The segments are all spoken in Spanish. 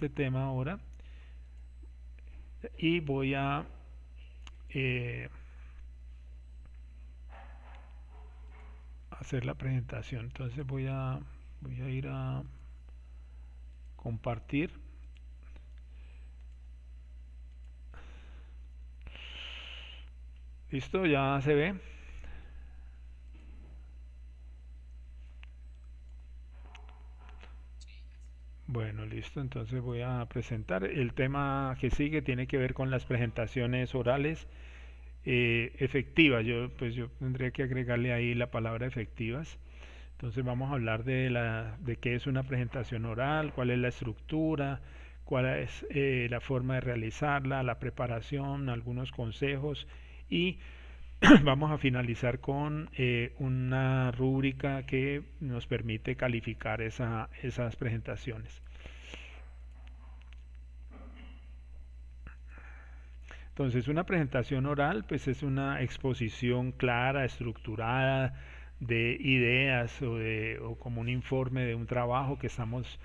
este tema ahora y voy a eh, hacer la presentación. Entonces voy a ir a compartir. Listo, ya se ve. Bueno, listo, entonces voy a presentar. El tema que sigue tiene que ver con las presentaciones orales efectivas. Yo tendría que agregarle ahí la palabra efectivas. Entonces vamos a hablar de qué es una presentación oral, cuál es la estructura, cuál es la forma de realizarla, la preparación, algunos consejos y vamos a finalizar con una rúbrica que nos permite calificar esas presentaciones. Entonces, una presentación oral, pues es una exposición clara, estructurada de ideas o como un informe de un trabajo que estamos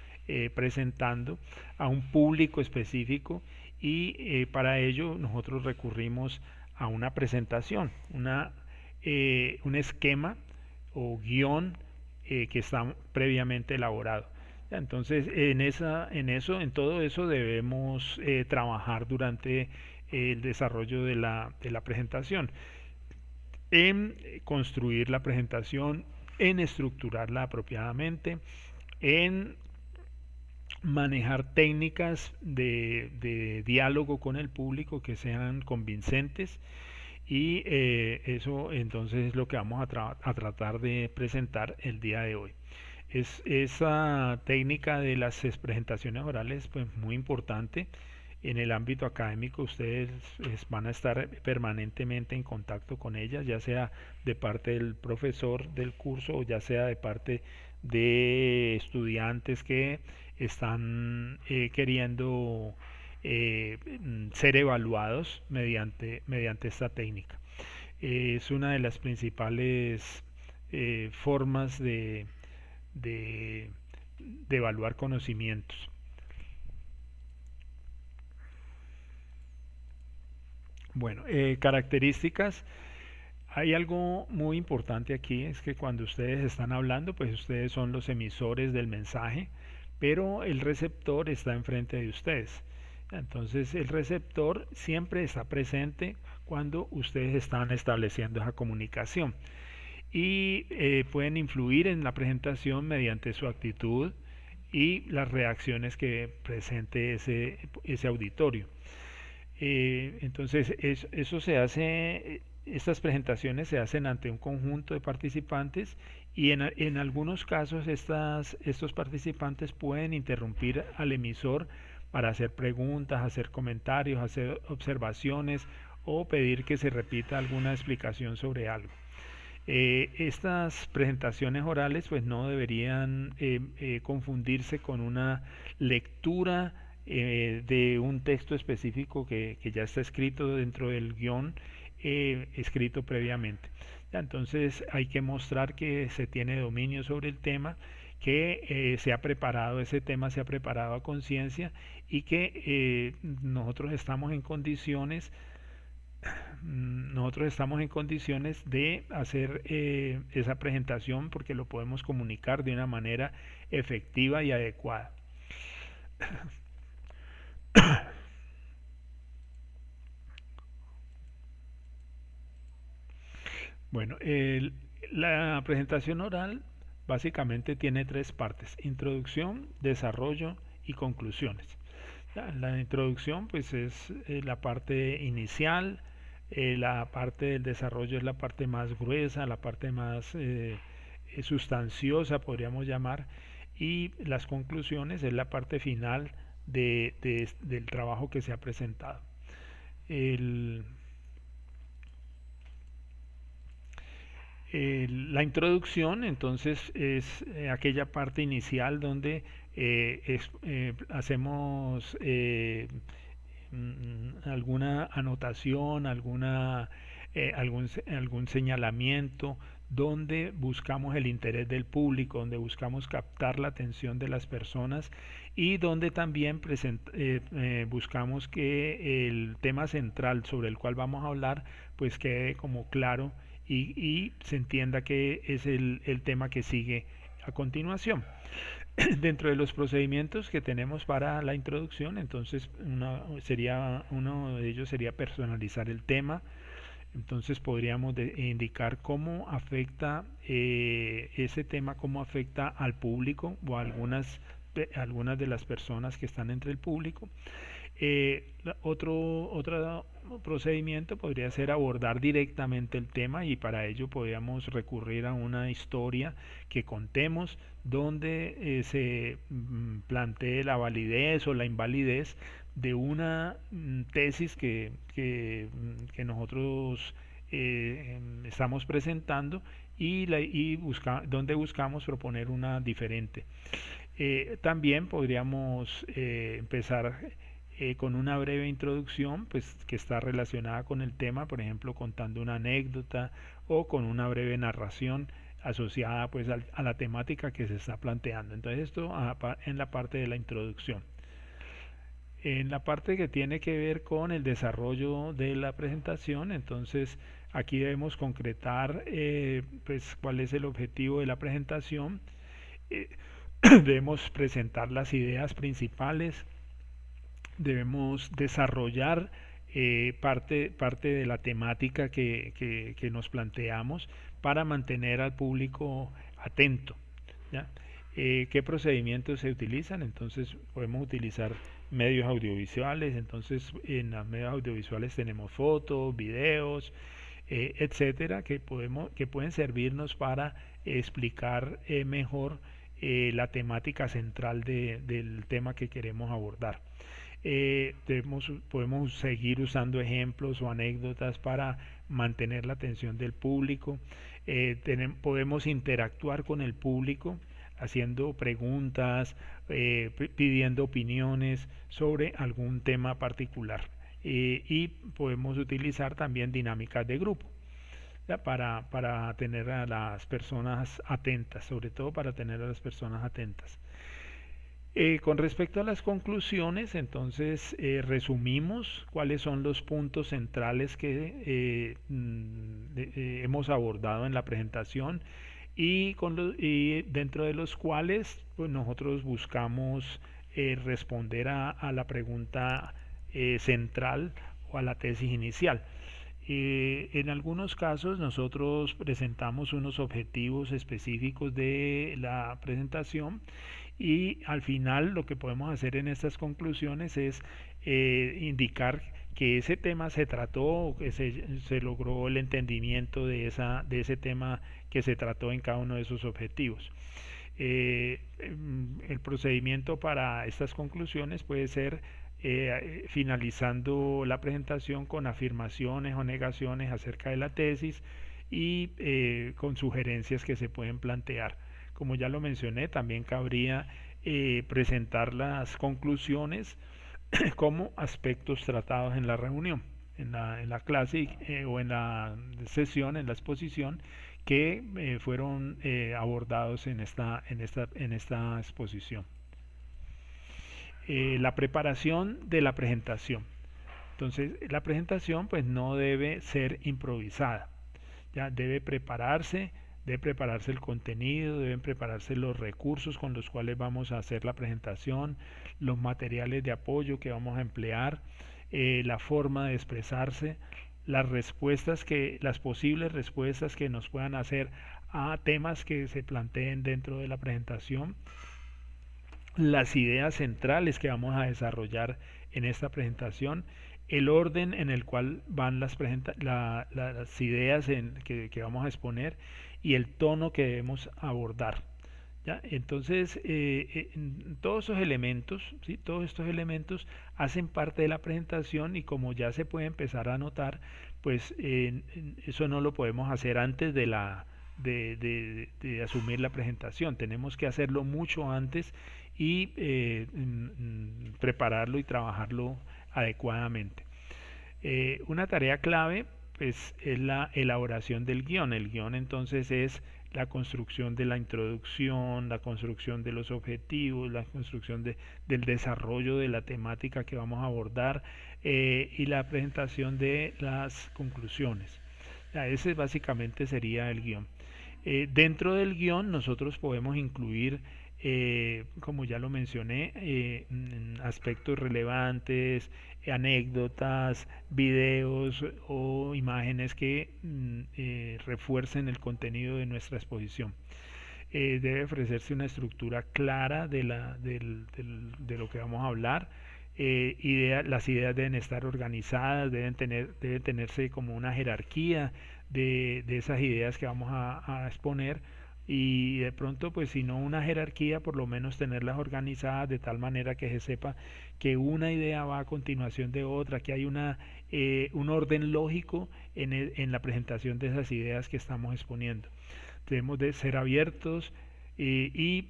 presentando a un público específico y para ello nosotros recurrimos a una presentación, un esquema o guión que está previamente elaborado. Entonces, en todo eso debemos trabajar durante el desarrollo de la presentación, en construir la presentación, en estructurarla apropiadamente, en manejar técnicas de diálogo con el público que sean convincentes y eso entonces es lo que vamos a tratar de presentar el día de hoy. Esa técnica de las presentaciones orales pues muy importante en el ámbito académico. Ustedes van a estar permanentemente en contacto con ellas, ya sea de parte del profesor del curso o ya sea de parte de estudiantes que están queriendo ser evaluados mediante esta técnica. Es una de las principales formas de, de evaluar conocimientos. Bueno, características. Hay algo muy importante aquí, es que cuando ustedes están hablando, pues ustedes son los emisores del mensaje, pero el receptor está enfrente de ustedes. Entonces el receptor siempre está presente cuando ustedes están estableciendo esa comunicación y pueden influir en la presentación mediante su actitud y las reacciones que presente ese auditorio. Eso se hace, estas presentaciones se hacen ante un conjunto de participantes y en algunos casos estos participantes pueden interrumpir al emisor para hacer preguntas, hacer comentarios, hacer observaciones o pedir que se repita alguna explicación sobre algo. Estas presentaciones orales pues no deberían confundirse con una lectura de un texto específico que ya está escrito dentro del guión escrito previamente. Ya, entonces hay que mostrar que se tiene dominio sobre el tema, que se ha preparado ese tema, se ha preparado a conciencia y que nosotros estamos en condiciones de hacer esa presentación porque lo podemos comunicar de una manera efectiva y adecuada. Bueno, la presentación oral básicamente tiene tres partes: introducción, desarrollo y conclusiones. La introducción pues es la parte inicial, la parte del desarrollo es la parte más gruesa, la parte más sustanciosa podríamos llamar, y las conclusiones es la parte final del trabajo que se ha presentado. El, la introducción entonces es aquella parte inicial donde hacemos alguna anotación, algún señalamiento donde buscamos el interés del público, donde buscamos captar la atención de las personas y donde también buscamos que el tema central sobre el cual vamos a hablar pues quede como claro y se entienda que es el tema que sigue a continuación. Dentro de los procedimientos que tenemos para la introducción, entonces uno de ellos sería personalizar el tema. Entonces podríamos indicar cómo afecta ese tema, cómo afecta al público o a algunas de las personas que están entre el público. Otro procedimiento podría ser abordar directamente el tema, y para ello podríamos recurrir a una historia que contemos donde se plantee la validez o la invalidez de una tesis que nosotros estamos presentando donde buscamos proponer una diferente. También podríamos empezar con una breve introducción pues, que está relacionada con el tema, por ejemplo contando una anécdota o con una breve narración asociada pues, a la temática que se está planteando. Entonces esto en la parte de la introducción. En la parte que tiene que ver con el desarrollo de la presentación, entonces aquí debemos concretar pues, cuál es el objetivo de la presentación. Eh, debemos presentar las ideas principales, debemos desarrollar parte de la temática que nos planteamos para mantener al público atento, ¿ya? ¿Qué procedimientos se utilizan? Entonces podemos utilizar medios audiovisuales. Entonces en los medios audiovisuales tenemos fotos, videos, etcétera, que pueden servirnos para explicar mejor la temática central del tema que queremos abordar. Podemos seguir usando ejemplos o anécdotas para mantener la atención del público. Podemos interactuar con el público haciendo preguntas, pidiendo opiniones sobre algún tema particular. Y podemos utilizar también dinámicas de grupo, ¿ya? Para tener a las personas atentas, sobre todo para tener a las personas atentas. Con respecto a las conclusiones, entonces resumimos cuáles son los puntos centrales que hemos abordado en la presentación y dentro de los cuales pues, nosotros buscamos responder a la pregunta central o a la tesis inicial. En algunos casos nosotros presentamos unos objetivos específicos de la presentación y al final lo que podemos hacer en estas conclusiones es indicar que ese tema se trató, que se logró el entendimiento de ese tema que se trató en cada uno de esos objetivos. El procedimiento para estas conclusiones puede ser finalizando la presentación con afirmaciones o negaciones acerca de la tesis y con sugerencias que se pueden plantear. Como ya lo mencioné, también cabría presentar las conclusiones como aspectos tratados en la reunión, en la clase o en la sesión, en la exposición que fueron abordados en esta exposición. La preparación de la presentación. Entonces, la presentación pues no debe ser improvisada, ya debe prepararse el contenido, deben prepararse los recursos con los cuales vamos a hacer la presentación, los materiales de apoyo que vamos a emplear, la forma de expresarse, las posibles respuestas que nos puedan hacer a temas que se planteen dentro de la presentación, las ideas centrales que vamos a desarrollar en esta presentación, el orden en el cual van las ideas que vamos a exponer y el tono que debemos abordar, ¿ya? Entonces, todos esos elementos, ¿sí? Todos estos elementos hacen parte de la presentación y como ya se puede empezar a notar, pues eso no lo podemos hacer antes de asumir la presentación. Tenemos que hacerlo mucho antes y prepararlo y trabajarlo adecuadamente. Una tarea clave pues es la elaboración del guión. El guión entonces es la construcción de la introducción, la construcción de los objetivos, la construcción del desarrollo de la temática que vamos a abordar, y la presentación de las conclusiones. Ese básicamente sería el guión. Dentro del guión nosotros podemos incluir, como ya lo mencioné, aspectos relevantes, anécdotas, videos o imágenes que refuercen el contenido de nuestra exposición. Debe ofrecerse una estructura clara de lo que vamos a hablar. Las ideas deben estar organizadas, debe tenerse como una jerarquía de esas ideas que vamos a exponer, y de pronto pues si no una jerarquía, por lo menos tenerlas organizadas de tal manera que se sepa que una idea va a continuación de otra, que hay un orden lógico en la presentación de esas ideas que estamos exponiendo. Debemos de ser abiertos, y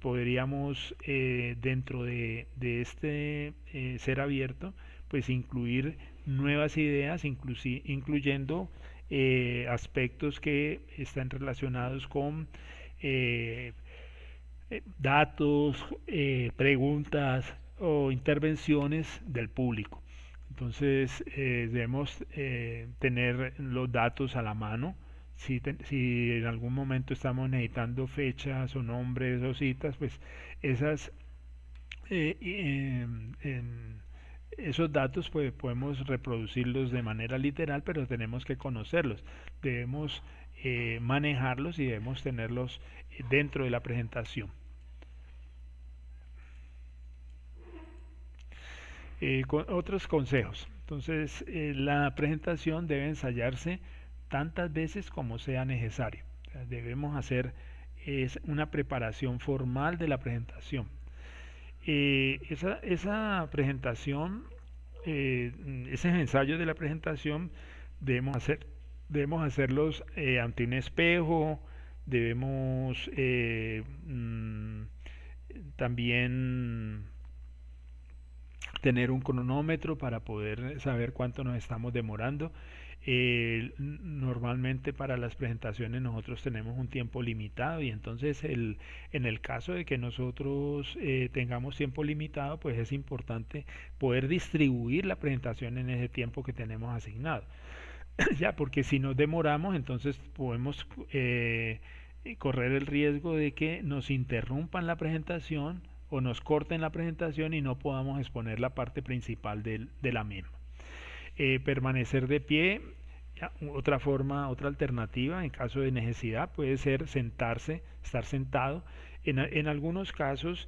podríamos, dentro de este ser abierto, pues incluir nuevas ideas, incluyendo aspectos que están relacionados con eh, datos, preguntas o intervenciones del público. Entonces debemos tener los datos a la mano. Si en algún momento estamos necesitando fechas o nombres o citas, pues esas, eh, esos datos pues podemos reproducirlos de manera literal, pero tenemos que conocerlos. Debemos manejarlos y debemos tenerlos dentro de la presentación. Otros consejos. Entonces, la presentación debe ensayarse tantas veces como sea necesario. O sea, debemos hacer una preparación formal de la presentación. Esa presentación, esos ensayos de la presentación debemos hacerlos ante un espejo. Debemos también tener un cronómetro para poder saber cuánto nos estamos demorando. Normalmente para las presentaciones nosotros tenemos un tiempo limitado, y entonces en el caso de que nosotros tengamos tiempo limitado, pues es importante poder distribuir la presentación en ese tiempo que tenemos asignado. Ya, porque si nos demoramos, entonces podemos correr el riesgo de que nos interrumpan la presentación o nos corten la presentación y no podamos exponer la parte principal de la misma. Permanecer de pie, otra forma, otra alternativa en caso de necesidad puede ser sentarse, estar sentado. En algunos casos,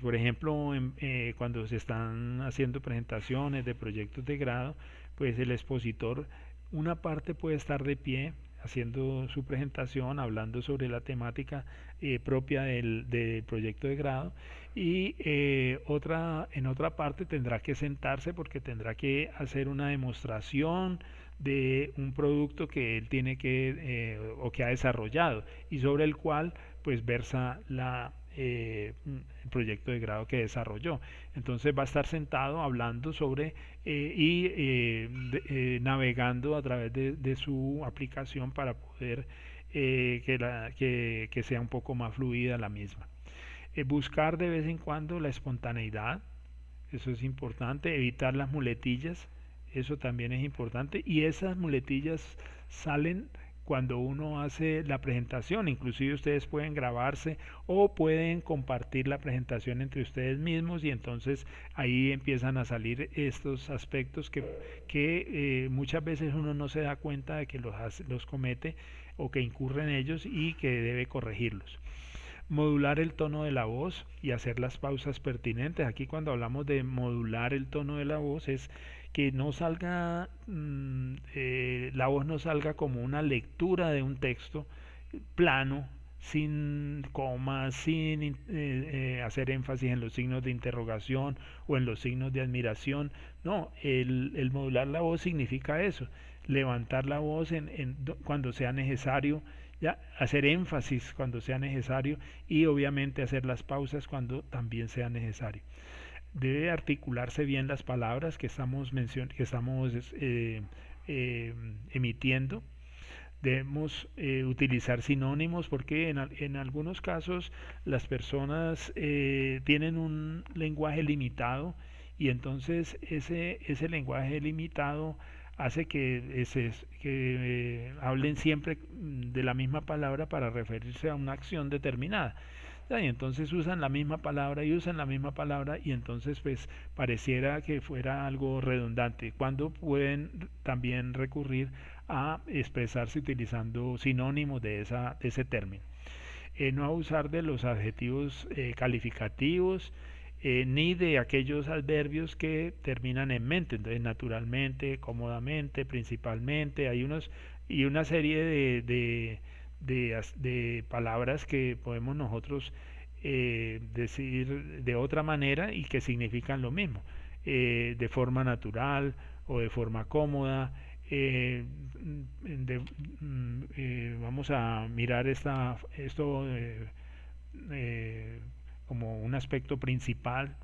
por ejemplo, cuando se están haciendo presentaciones de proyectos de grado, pues el expositor, una parte puede estar de pie haciendo su presentación, hablando sobre la temática propia del proyecto de grado, y en otra parte tendrá que sentarse porque tendrá que hacer una demostración de un producto que él tiene o que ha desarrollado, y sobre el cual pues versa el proyecto de grado que desarrolló. Entonces va a estar sentado hablando sobre navegando a través de su aplicación para poder que sea un poco más fluida la misma. Buscar de vez en cuando la espontaneidad, eso es importante. Evitar las muletillas, eso también es importante, y esas muletillas salen cuando uno hace la presentación. Inclusive ustedes pueden grabarse o pueden compartir la presentación entre ustedes mismos, y entonces ahí empiezan a salir estos aspectos que muchas veces uno no se da cuenta de que los comete o que incurre en ellos y que debe corregirlos. Modular el tono de la voz y hacer las pausas pertinentes. Aquí cuando hablamos de modular el tono de la voz es que no salga, la voz no salga como una lectura de un texto plano, sin comas, sin hacer énfasis en los signos de interrogación o en los signos de admiración. No, el modular la voz significa eso, levantar la voz cuando sea necesario, ya, hacer énfasis cuando sea necesario, y obviamente hacer las pausas cuando también sea necesario. Debe articularse bien las palabras que estamos eh, emitiendo. Debemos utilizar sinónimos porque en algunos casos las personas tienen un lenguaje limitado y entonces ese lenguaje limitado hace que hablen siempre de la misma palabra para referirse a una acción determinada. Ya, y entonces usan la misma palabra y usan la misma palabra y entonces pues pareciera que fuera algo redundante, cuando pueden también recurrir a expresarse utilizando sinónimos de ese término. No abusar de los adjetivos calificativos ni de aquellos adverbios que terminan en mente, entonces naturalmente, cómodamente, principalmente, hay unos y una serie de palabras que podemos nosotros decir de otra manera y que significan lo mismo, de forma natural o de forma cómoda. eh, Vamos a mirar esto eh, como un aspecto principal.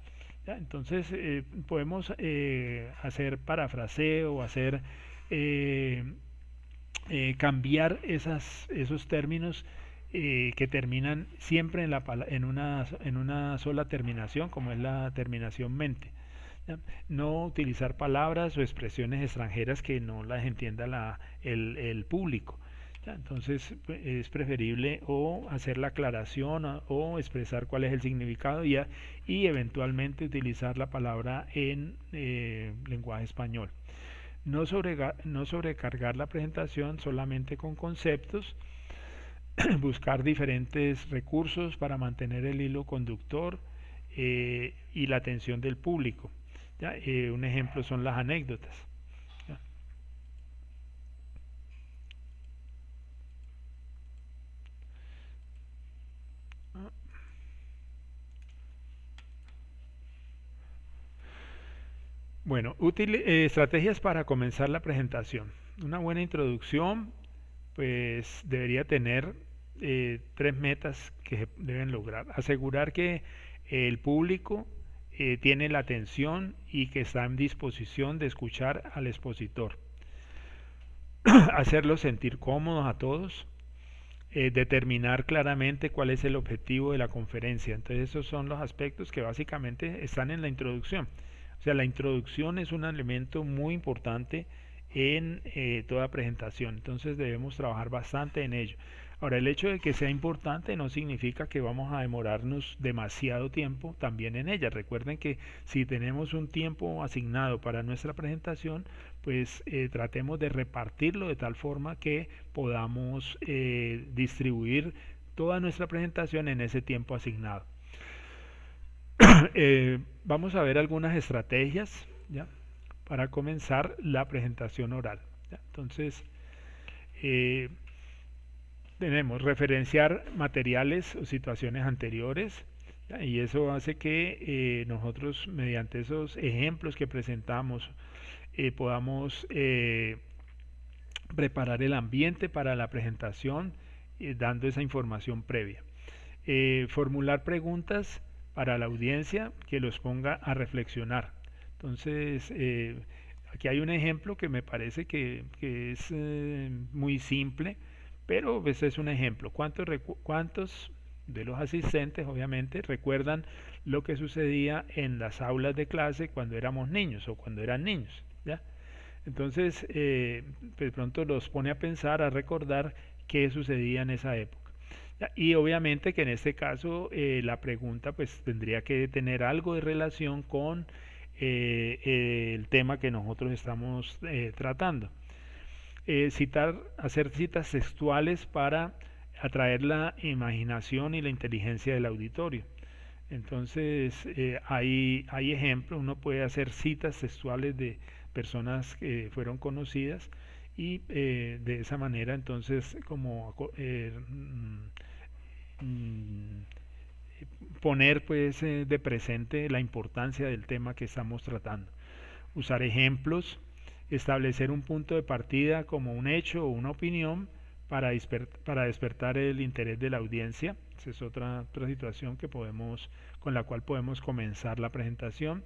¿Ya? Entonces podemos hacer parafraseo, hacer eh, cambiar esos términos que terminan siempre en una sola terminación, como es la terminación mente. ¿Ya? No utilizar palabras o expresiones extranjeras que no las entienda el público. ¿Ya? Entonces es preferible o hacer la aclaración o expresar cuál es el significado y eventualmente utilizar la palabra en lenguaje español. No sobrecargar la presentación solamente con conceptos, buscar diferentes recursos para mantener el hilo conductor y la atención del público. ¿Ya? Un ejemplo son las anécdotas. ¿Ya? Bueno, estrategias para comenzar la presentación. Una buena introducción pues debería tener tres metas que se deben lograr. Asegurar que el público tiene la atención y que está en disposición de escuchar al expositor. Hacerlos sentir cómodos a todos. Determinar claramente cuál es el objetivo de la conferencia. Entonces esos son los aspectos que básicamente están en la introducción. O sea, la introducción es un elemento muy importante en toda presentación. Entonces debemos trabajar bastante en ello. Ahora, el hecho de que sea importante no significa que vamos a demorarnos demasiado tiempo también en ella. Recuerden que si tenemos un tiempo asignado para nuestra presentación, pues tratemos de repartirlo de tal forma que podamos distribuir toda nuestra presentación en ese tiempo asignado. Vamos a ver algunas estrategias, ¿ya? Para comenzar la presentación oral. ¿Ya? Entonces, eh, tenemos referenciar materiales o situaciones anteriores, ¿ya? Y eso hace que nosotros, mediante esos ejemplos que presentamos, podamos preparar el ambiente para la presentación, dando esa información previa. Formular preguntas para la audiencia que los ponga a reflexionar. Entonces, aquí hay un ejemplo que me parece que es muy simple, pero pues es un ejemplo. ¿Cuántos de los asistentes, obviamente, recuerdan lo que sucedía en las aulas de clase cuando éramos niños o cuando eran niños? ¿Ya? Entonces, de pronto los pone a pensar, a recordar qué sucedía en esa época. Y obviamente que en este caso la pregunta pues tendría que tener algo de relación con el tema que nosotros estamos tratando. Hacer citas textuales para atraer la imaginación y la inteligencia del auditorio. Entonces, hay ejemplos, uno puede hacer citas textuales de personas que fueron conocidas y de esa manera entonces como mm, poner pues de presente la importancia del tema que estamos tratando. Usar ejemplos, establecer un punto de partida como un hecho o una opinión para despertar el interés de la audiencia. Esa es otra situación con la cual podemos comenzar la presentación.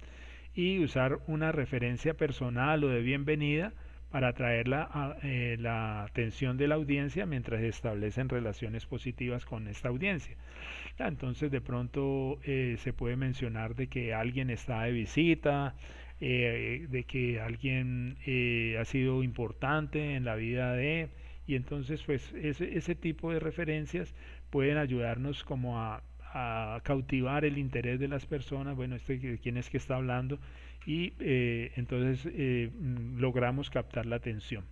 Y usar una referencia personal o de bienvenida para atraer la atención de la audiencia mientras establecen relaciones positivas con esta audiencia. Entonces de pronto se puede mencionar de que alguien está de visita, de que alguien ha sido importante en la vida de, y entonces pues ese tipo de referencias pueden ayudarnos como a cautivar el interés de las personas. Bueno, quién es que está hablando, y entonces logramos captar la atención.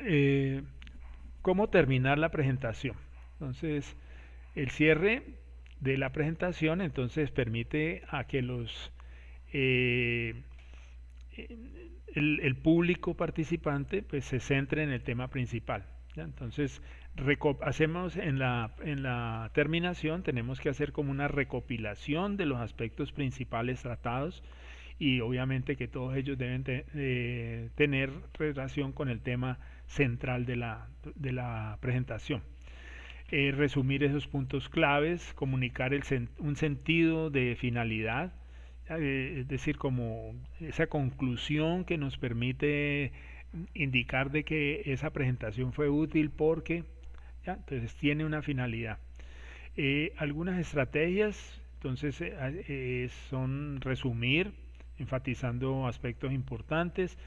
Eh, ¿Cómo terminar la presentación? Entonces, el cierre de la presentación entonces permite a que eh, el público participante pues se centre en el tema principal. ¿Ya? Entonces, hacemos en la terminación, tenemos que hacer como una recopilación de los aspectos principales tratados, y obviamente que todos ellos deben tener relación con el tema central de la presentación. Resumir esos puntos claves, comunicar un sentido de finalidad, es decir, como esa conclusión que nos permite indicar de que esa presentación fue útil porque, ¿ya? Entonces tiene una finalidad. Algunas estrategias, entonces, son resumir, enfatizando aspectos importantes,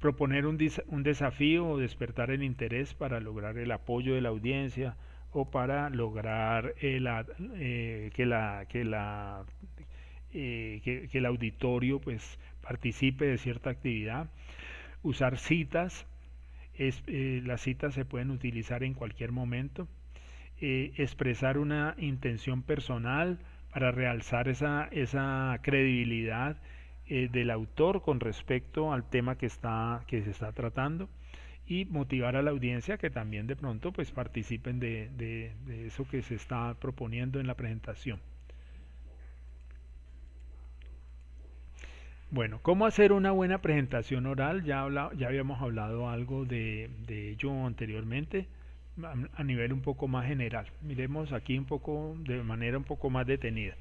proponer un desafío o despertar el interés para lograr el apoyo de la audiencia, o para lograr que el auditorio pues participe de cierta actividad. Usar citas, las citas se pueden utilizar en cualquier momento. Expresar una intención personal para realzar esa credibilidad del autor con respecto al tema que se está tratando, y motivar a la audiencia que también de pronto pues participen de eso que se está proponiendo en la presentación. Bueno, ¿cómo hacer una buena presentación oral? Ya habíamos hablado algo de ello anteriormente, a nivel un poco más general. Miremos aquí un poco de manera un poco más detenida.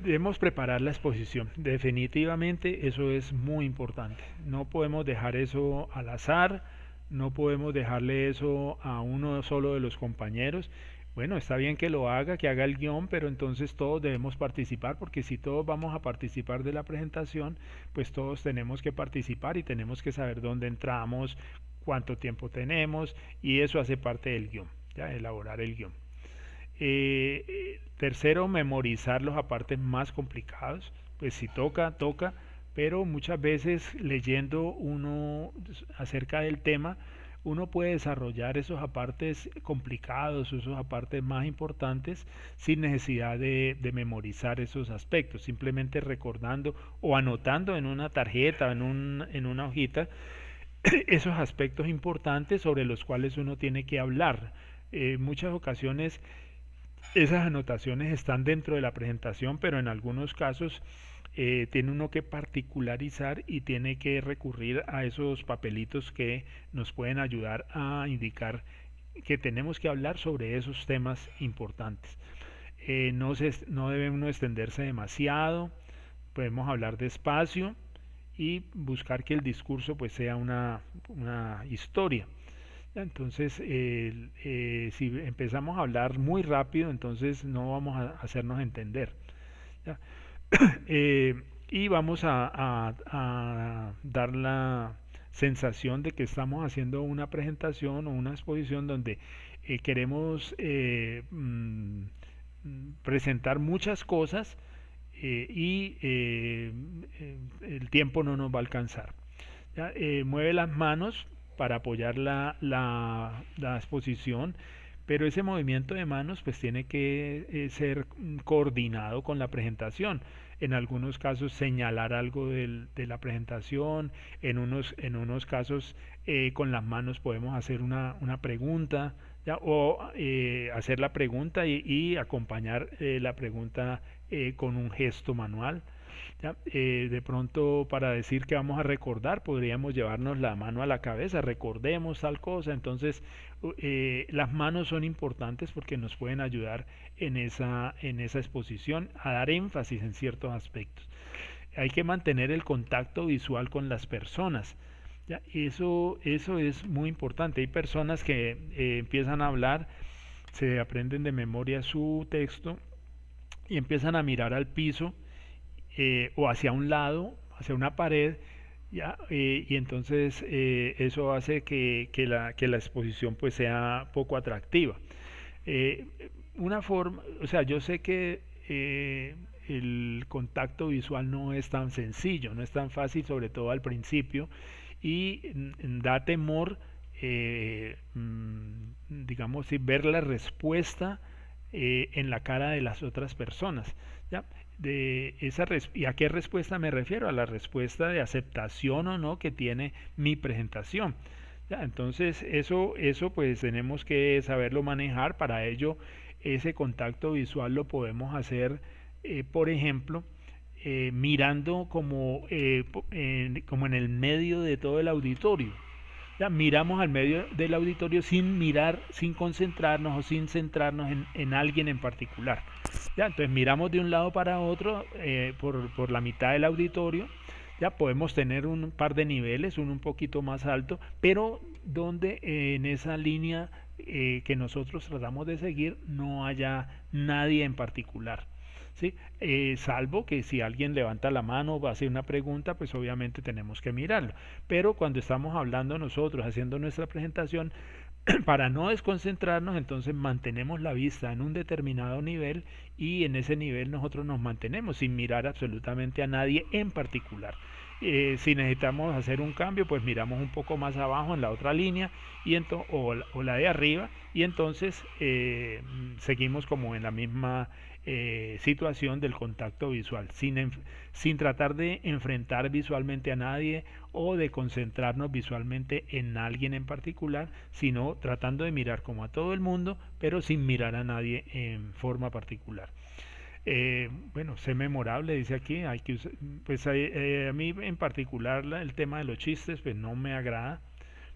Debemos preparar la exposición. Definitivamente eso es muy importante. No podemos dejar eso al azar, no podemos dejarle eso a uno solo de los compañeros. Bueno, está bien que lo haga, que haga el guión, pero entonces todos debemos participar, porque si todos vamos a participar de la presentación, pues todos tenemos que participar y tenemos que saber dónde entramos, cuánto tiempo tenemos, y eso hace parte del guión, ya elaborar el guión. Tercero, memorizar los apartes más complicados. Pues si toca, toca, pero muchas veces leyendo uno acerca del tema, uno puede desarrollar esos apartes complicados, esos apartes más importantes, sin necesidad de memorizar esos aspectos, simplemente recordando o anotando en una tarjeta, en una hojita, esos aspectos importantes sobre los cuales uno tiene que hablar. En muchas ocasiones esas anotaciones están dentro de la presentación, pero en algunos casos tiene uno que particularizar y tiene que recurrir a esos papelitos que nos pueden ayudar a indicar que tenemos que hablar sobre esos temas importantes. No debe uno extenderse demasiado, podemos hablar despacio y buscar que el discurso pues sea una historia. Entonces, si empezamos a hablar muy rápido, entonces no vamos a hacernos entender. ¿Ya? Eh, y vamos a dar la sensación de que estamos haciendo una presentación o una exposición donde queremos presentar muchas cosas, y el tiempo no nos va a alcanzar. ¿Ya? Mueve las manos para apoyar la exposición, pero ese movimiento de manos pues tiene que ser coordinado con la presentación. En algunos casos señalar algo de la presentación, en unos casos con las manos podemos hacer una pregunta, ¿ya? O hacer la pregunta y acompañar la pregunta con un gesto manual. ¿ya? De pronto para decir que vamos a recordar podríamos llevarnos la mano a la cabeza, recordemos tal cosa. Entonces las manos son importantes porque nos pueden ayudar en esa exposición a dar énfasis en ciertos aspectos. Hay que mantener el contacto visual con las personas. ¿Ya? Eso es muy importante. Hay personas que empiezan a hablar, se aprenden de memoria su texto y empiezan a mirar al piso o hacia un lado, hacia una pared, ¿ya? Y entonces eso hace que la exposición pues sea poco atractiva. Eh, una forma, o sea, yo sé que el contacto visual no es tan sencillo, no es tan fácil, sobre todo al principio, y da temor, digamos, ver la respuesta en la cara de las otras personas. ¿Ya? ¿Y a qué respuesta me refiero? A la respuesta de aceptación o no que tiene mi presentación. ¿Ya? Entonces eso pues tenemos que saberlo manejar. Para ello ese contacto visual lo podemos hacer, por ejemplo, mirando como en el medio de todo el auditorio. Ya miramos al medio del auditorio sin mirar, sin concentrarnos o sin centrarnos en alguien en particular. Ya, entonces miramos de un lado para otro por la mitad del auditorio. Ya podemos tener un par de niveles, uno un poquito más alto, pero donde en esa línea que nosotros tratamos de seguir no haya nadie en particular. ¿Sí? Salvo que si alguien levanta la mano o va a hacer una pregunta, pues obviamente tenemos que mirarlo. Pero cuando estamos hablando nosotros, haciendo nuestra presentación, para no desconcentrarnos, entonces mantenemos la vista en un determinado nivel y en ese nivel nosotros nos mantenemos sin mirar absolutamente a nadie en particular. Si necesitamos hacer un cambio, pues miramos un poco más abajo en la otra línea o la de arriba y entonces seguimos como en la misma situación del contacto visual, sin tratar de enfrentar visualmente a nadie o de concentrarnos visualmente en alguien en particular, sino tratando de mirar como a todo el mundo, pero sin mirar a nadie en forma particular. Bueno, sé memorable, dice aquí, pues a mí en particular el tema de los chistes pues no me agrada,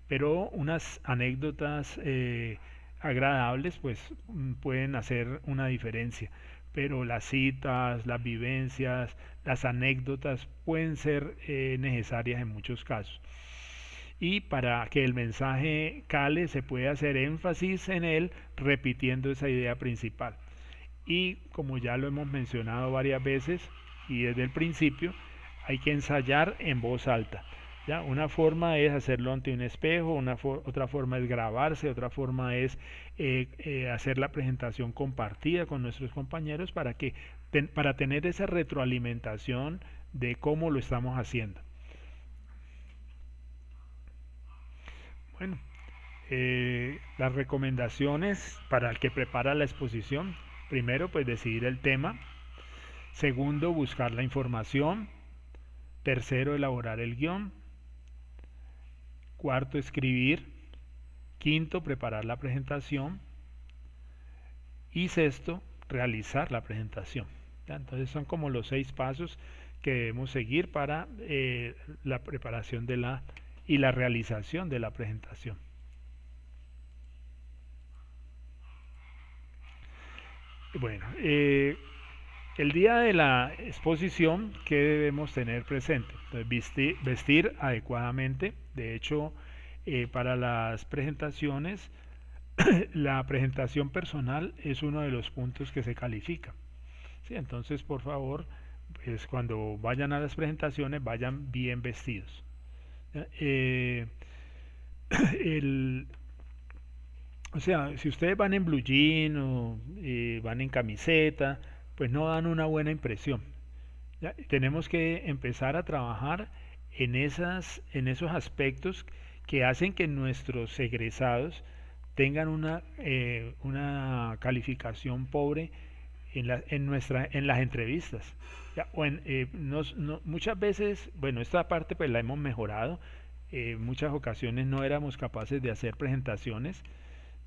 pero unas anécdotas agradables pues pueden hacer una diferencia. Pero las citas, las vivencias, las anécdotas pueden ser necesarias en muchos casos. Y para que el mensaje cale se puede hacer énfasis en él repitiendo esa idea principal. Y como ya lo hemos mencionado varias veces y desde el principio, hay que ensayar en voz alta. ¿Ya? Una forma es hacerlo ante un espejo, otra forma es grabarse, otra forma es hacer la presentación compartida con nuestros compañeros para tener esa retroalimentación de cómo lo estamos haciendo. Bueno, las recomendaciones para el que prepara la exposición: primero, pues decidir el tema; segundo, buscar la información; tercero, elaborar el guión; cuarto, escribir; quinto, preparar la presentación; y sexto, realizar la presentación. ¿Ya? Entonces son como los 6 pasos que debemos seguir para la preparación y la realización de la presentación. Bueno, el día de la exposición, ¿qué debemos tener presente? Entonces, vestir adecuadamente. De hecho, para las presentaciones, la presentación personal es uno de los puntos que se califica. ¿Sí? Entonces, por favor, pues cuando vayan a las presentaciones, vayan bien vestidos. El, o sea, si ustedes van en blue jean o van en camiseta, pues no dan una buena impresión. ¿Ya? Tenemos que empezar a trabajar en esos aspectos que hacen que nuestros egresados tengan una calificación pobre en las entrevistas. ¿Ya? Muchas veces, bueno, esta parte pues la hemos mejorado. Muchas ocasiones no éramos capaces de hacer presentaciones.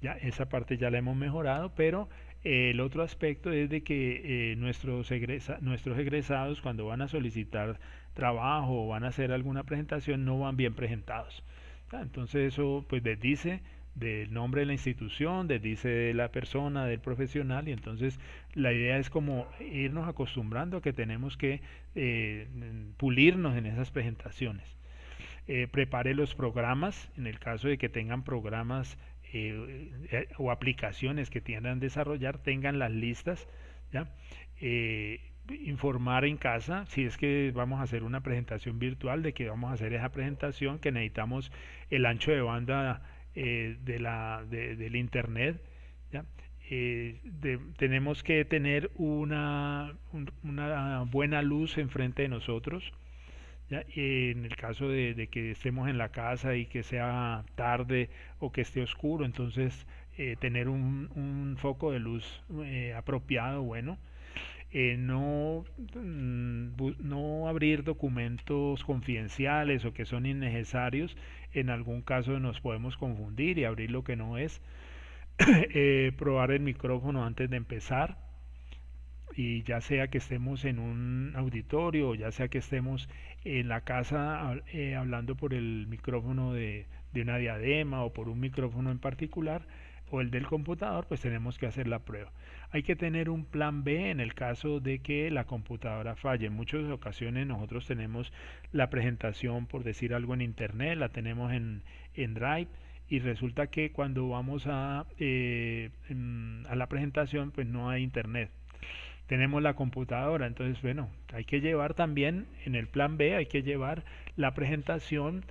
Ya esa parte ya la hemos mejorado, pero El otro aspecto es de que nuestros egresados, cuando van a solicitar trabajo o van a hacer alguna presentación, no van bien presentados. Entonces eso pues desdice del nombre de la institución, desdice de la persona, del profesional, y entonces la idea es como irnos acostumbrando a que tenemos que pulirnos en esas presentaciones. Prepare los programas, en el caso de que tengan programas o aplicaciones que quieran desarrollar, tengan las listas, ¿ya? Informar en casa, si es que vamos a hacer una presentación virtual, de que vamos a hacer esa presentación, que necesitamos el ancho de banda del internet, ¿ya? Tenemos que tener una buena luz enfrente de nosotros, ¿ya? Y en el caso de que estemos en la casa y que sea tarde o que esté oscuro, entonces tener un foco de luz apropiado, bueno. No abrir documentos confidenciales o que son innecesarios. En algún caso nos podemos confundir y abrir lo que no es. Probar el micrófono antes de empezar, y ya sea que estemos en un auditorio o ya sea que estemos en la casa hablando por el micrófono de una diadema o por un micrófono en particular o el del computador, pues tenemos que hacer la prueba. Hay que tener un plan B en el caso de que la computadora falle. En muchas ocasiones nosotros tenemos la presentación, por decir algo, en internet, la tenemos en Drive, y resulta que cuando vamos a la presentación pues no hay internet, tenemos la computadora. Entonces, bueno, hay que llevar también en el plan B, hay que llevar la presentación,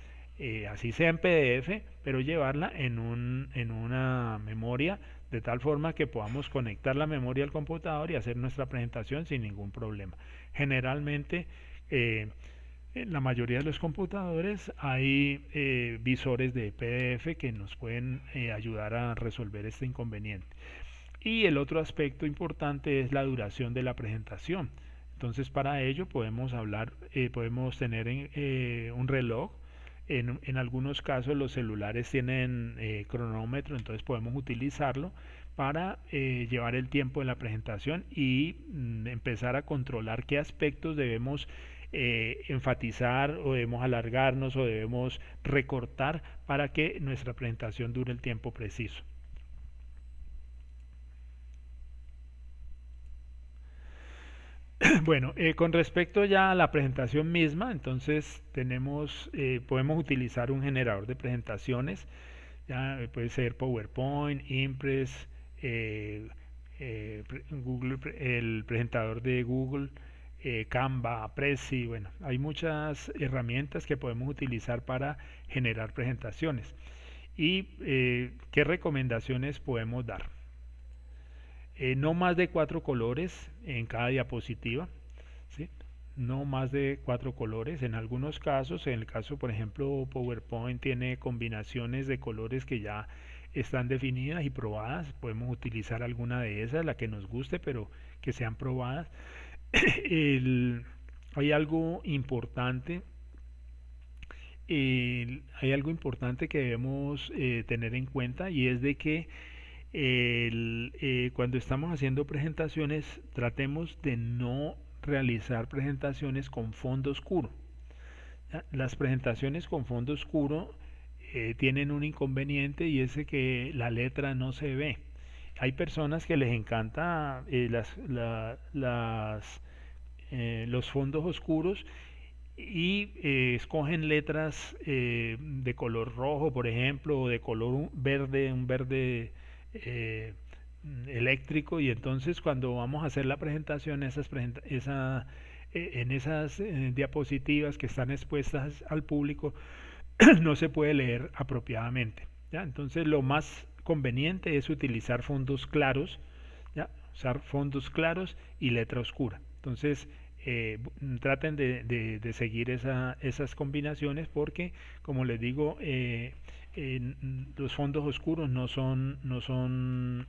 así sea en PDF, pero llevarla en una memoria, de tal forma que podamos conectar la memoria al computador y hacer nuestra presentación sin ningún problema. Generalmente, en la mayoría de los computadores hay visores de PDF que nos pueden ayudar a resolver este inconveniente. Y el otro aspecto importante es la duración de la presentación. Entonces, para ello podemos tener un reloj. En algunos casos los celulares tienen cronómetro, entonces podemos utilizarlo para llevar el tiempo en la presentación y empezar a controlar qué aspectos debemos enfatizar, o debemos alargarnos, o debemos recortar para que nuestra presentación dure el tiempo preciso. Bueno, con respecto ya a la presentación misma, entonces podemos utilizar un generador de presentaciones, ya puede ser PowerPoint, Impress, el presentador de Google, Canva, Prezi. Bueno, hay muchas herramientas que podemos utilizar para generar presentaciones. ¿Y qué recomendaciones podemos dar? No más de 4 colores en cada diapositiva, ¿sí? No más de 4 colores. En algunos casos, en el caso por ejemplo PowerPoint tiene combinaciones de colores que ya están definidas y probadas. Podemos utilizar alguna de esas, la que nos guste, pero que sean probadas. Hay algo importante. Hay algo importante que debemos tener en cuenta, y es de que cuando estamos haciendo presentaciones, tratemos de no realizar presentaciones con fondo oscuro. ¿Ya? Las presentaciones con fondo oscuro tienen un inconveniente, y es que la letra no se ve. Hay personas que les encanta los fondos oscuros, y escogen letras de color rojo, por ejemplo, o de color verde, un verde eh, eléctrico, y entonces cuando vamos a hacer la presentación, en esas diapositivas que están expuestas al público, no se puede leer apropiadamente, ¿ya? Entonces lo más conveniente es utilizar fondos claros, ¿ya? Usar fondos claros y letra oscura. Entonces traten de seguir esas combinaciones, porque como les digo, los fondos oscuros no son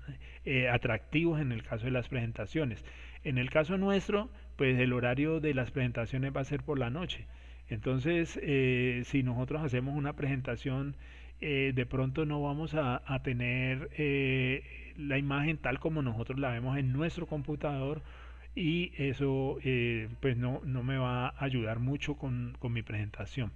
atractivos en el caso de las presentaciones. En el caso nuestro, pues el horario de las presentaciones va a ser por la noche. Entonces, si nosotros hacemos una presentación, de pronto no vamos a tener la imagen tal como nosotros la vemos en nuestro computador, y eso pues no me va a ayudar mucho con mi presentación.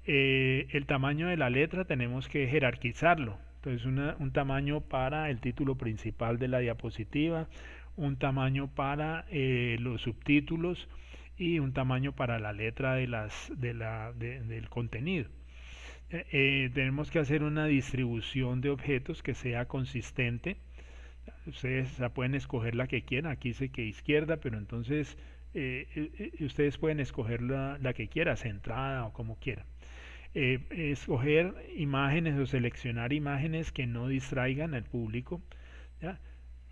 El tamaño de la letra tenemos que jerarquizarlo. Entonces un tamaño para el título principal de la diapositiva, un tamaño para los subtítulos y un tamaño para la letra del contenido. Tenemos que hacer una distribución de objetos que sea consistente. Ustedes la pueden escoger la que quieran. Aquí dice que izquierda, pero entonces ustedes pueden escoger la que quieran, centrada o como quieran. Escoger imágenes o seleccionar imágenes que no distraigan al público, ¿ya?